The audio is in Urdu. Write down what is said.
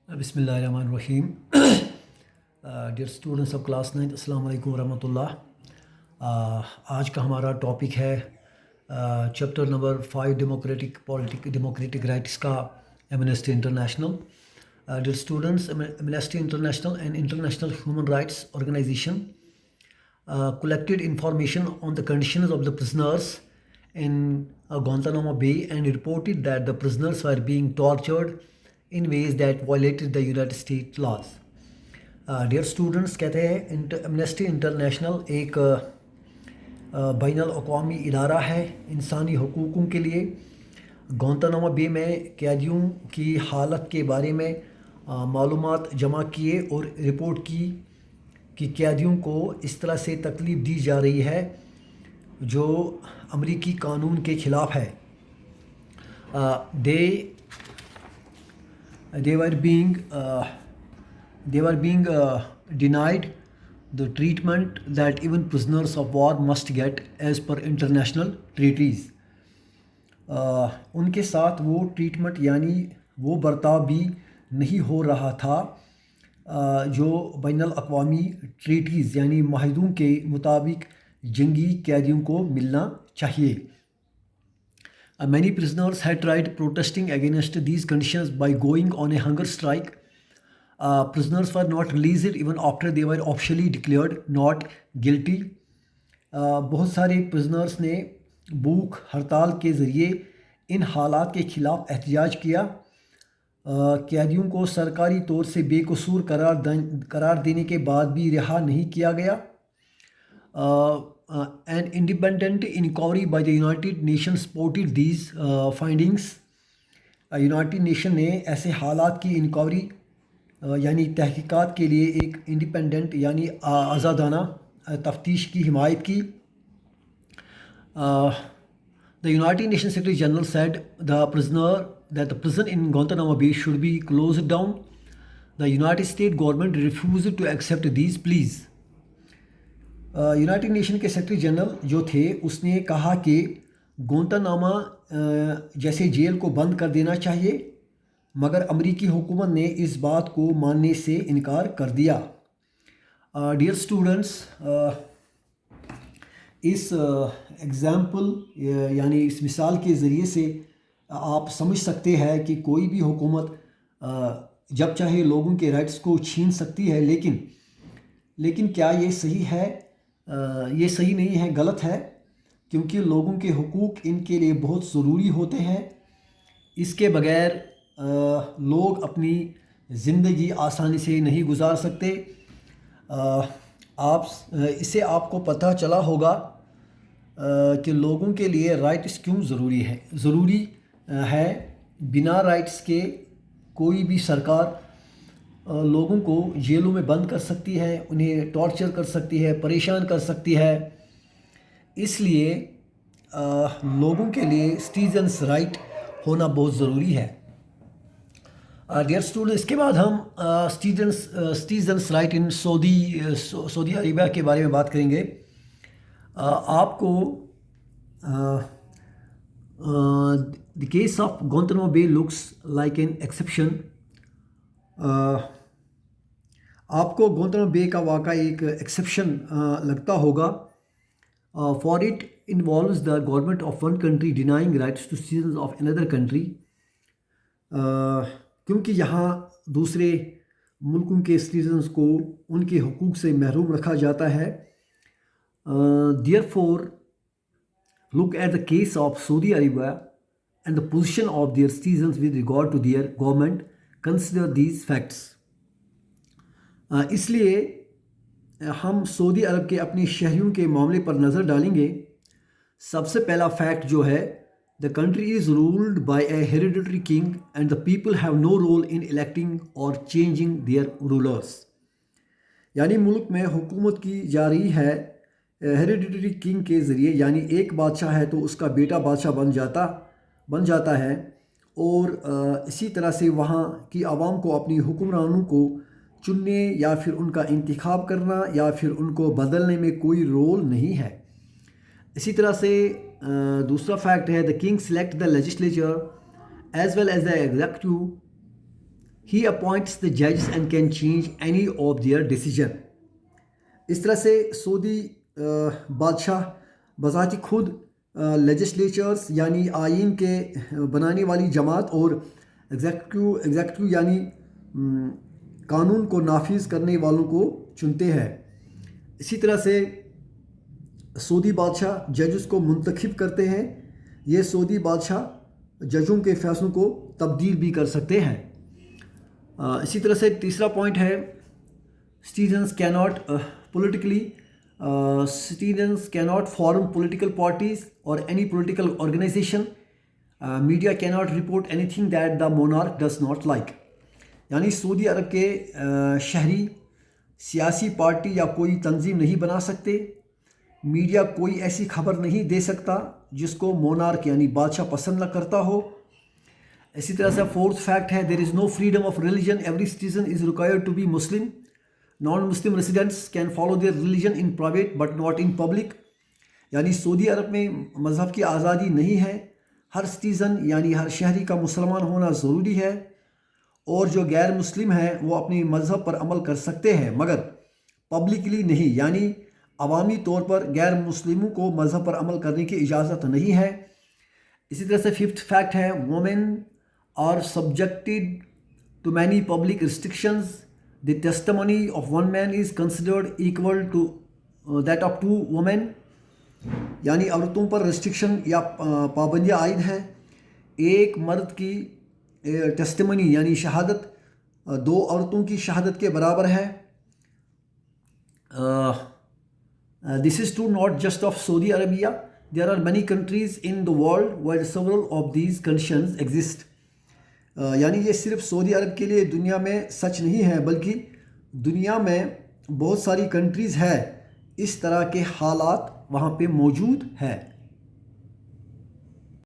بسم اللہ الرحمن الرحیم. ڈیئر اسٹوڈنٹس آف کلاس 9 السلام علیکم ورحمۃ اللہ. آج کا ہمارا ٹاپک ہے چیپٹر نمبر 5 ڈیموکریٹک رائٹس کا Amnesty International. Dear students, Amnesty International and international human rights organisation collected information on the conditions of the prisoners in Guantanamo Bay and reported that the prisoners were being tortured in ways that violated the United States laws. Dear students, کہتے ہیں ایمنسٹی انٹرنیشنل ایک بین الاقوامی ادارہ ہے انسانی حقوقوں کے لیے. گوانتانامو بے میں قیدیوں کی حالت کے بارے میں معلومات جمع کیے اور رپورٹ کی کہ قیدیوں کو اس طرح سے تکلیف دی جا رہی ہے جو امریکی قانون کے خلاف ہے. they were being denied the treatment that even prisoners of war must get as per international treaties. ان کے ساتھ وہ ٹریٹمنٹ یعنی وہ برتاؤ بھی نہیں ہو رہا تھا جو بین الاقوامی ٹریٹیز یعنی معاہدوں کے مطابق جنگی قیدیوں کو ملنا چاہیے. Many prisoners had tried protesting against these conditions by going on a hunger strike. Prisoners were not released even after they were officially declared not guilty. بہت سارے پرزنرز نے بھوک ہڑتال کے ذریعے ان حالات کے خلاف احتجاج کیا. قیدیوں کو سرکاری طور سے بے قصور قرار دینے کے بعد بھی رہا نہیں کیا گیا. An independent inquiry by the United Nations supported these findings. United nation نے ایسے حالات کی انکوائری یعنی تحقیقات کے لیے ایک انڈیپینڈنٹ یعنی آزادانہ تفتیش کی حمایت کی. The United Nations Secretary General said that the prison in Guantanamo Bay should be closed down. The United States government refused to accept these pleas. United nation کے سیکرٹری جنرل جو تھے اس نے کہا کہ گوانتانامو جیسے جیل کو بند کر دینا چاہیے مگر امریکی حکومت نے اس بات کو ماننے سے انکار کر دیا. ڈیئر اسٹوڈنٹس, اس ایگزامپل یعنی اس مثال کے ذریعے سے آپ سمجھ سکتے ہیں کہ کوئی بھی حکومت جب چاہے لوگوں کے رائٹس کو چھین سکتی ہے, لیکن کیا یہ صحیح ہے؟ یہ صحیح نہیں ہے, غلط ہے, کیونکہ لوگوں کے حقوق ان کے لیے بہت ضروری ہوتے ہیں. اس کے بغیر لوگ اپنی زندگی آسانی سے نہیں گزار سکتے. اسے آپ کو پتہ چلا ہوگا کہ لوگوں کے لیے رائٹس کیوں ضروری ہے. بنا رائٹس کے کوئی بھی سرکار لوگوں کو جیلوں میں بند کر سکتی ہے, انہیں ٹارچر کر سکتی ہے, پریشان کر سکتی ہے. اس لیے لوگوں کے لیے سٹیزنس رائٹ ہونا بہت ضروری ہے. ڈیئر اسٹوڈنٹ, اس کے بعد ہم سٹیزنس رائٹ ان سعودی عربیہ کے بارے میں بات کریں گے. آپ کو the case of Guantanamo Bay looks like an exception. آپ کو گوانتانامو بے کا واقعہ ایک ایکسیپشن لگتا ہوگا. For it involves the government of one country denying rights to citizens of another country. کیونکہ یہاں دوسرے ملکوں کے سٹیزنز کو ان کے حقوق سے محروم رکھا جاتا ہے. Therefore look at the case of Saudi Arabia and the position of their citizens with regard to their government. Consider these facts. اس لیے ہم سعودی عرب کے اپنے شہریوں کے معاملے پر نظر ڈالیں گے. سب سے پہلا فیکٹ جو ہے, the country is ruled by a hereditary king and the people have no role in electing or changing their rulers. یعنی ملک میں حکومت کی جا رہی ہے ہیریڈیٹری کنگ کے ذریعے, یعنی ایک بادشاہ ہے تو اس کا بیٹا بادشاہ بن جاتا ہے, اور اسی طرح سے وہاں کی عوام کو اپنی حکمرانوں کو چننے یا پھر ان کا انتخاب کرنا یا پھر ان کو بدلنے میں کوئی رول نہیں ہے. اسی طرح سے دوسرا فیکٹ ہے, the king select the legislature as well as the executive He appoints the judges and can change any of their decision. اس طرح سے سعودی بادشاہ بذات خود لیجسلیچرز یعنی آئین کے بنانے والی جماعت اور ایگزیکٹو یعنی قانون کو نافذ کرنے والوں کو چنتے ہیں. اسی طرح سے سعودی بادشاہ ججز کو منتخب کرتے ہیں. یہ سعودی بادشاہ ججوں کے فیصلوں کو تبدیل بھی کر سکتے ہیں. اسی طرح سے تیسرا پوائنٹ ہے citizens cannot form political parties or any political organization. Media cannot report anything that the monarch does not like. یعنی سعودی عرب کے شہری سیاسی پارٹی یا کوئی تنظیم نہیں بنا سکتے. میڈیا کوئی ایسی خبر نہیں دے سکتا جس کو مونارک یعنی بادشاہ پسند نہ کرتا ہو. اسی طرح سے فورتھ فیکٹ ہے there is no freedom of religion. Every citizen is required to be Muslim. Non-Muslim residents can follow their religion in private but not in public. یعنی سعودی عرب میں مذہب کی آزادی نہیں ہے. ہر سٹیزن یعنی ہر شہری کا مسلمان ہونا ضروری ہے اور جو غیر مسلم ہیں وہ اپنے مذہب پر عمل کر سکتے ہیں مگر پبلکلی نہیں. یعنی عوامی طور پر غیر مسلموں کو مذہب پر عمل کرنے کی اجازت نہیں ہے. اسی طرح سے ففتھ فیکٹ ہے women are subjected to many public restrictions. The testimony of one man is considered equal to that of two women. یعنی عورتوں پر ریسٹرکشن یا پابندیاں عائد ہیں. ایک مرد کی ٹیسٹیمنی یعنی شہادت دو عورتوں کی شہادت کے برابر ہے. This is true not just of Saudi Arabia. There are many countries in the world where several of these conditions exist. یعنی یہ صرف سعودی عرب کے لیے دنیا میں سچ نہیں ہے بلکہ دنیا میں بہت ساری کنٹریز ہے اس طرح کے حالات وہاں پہ موجود ہے.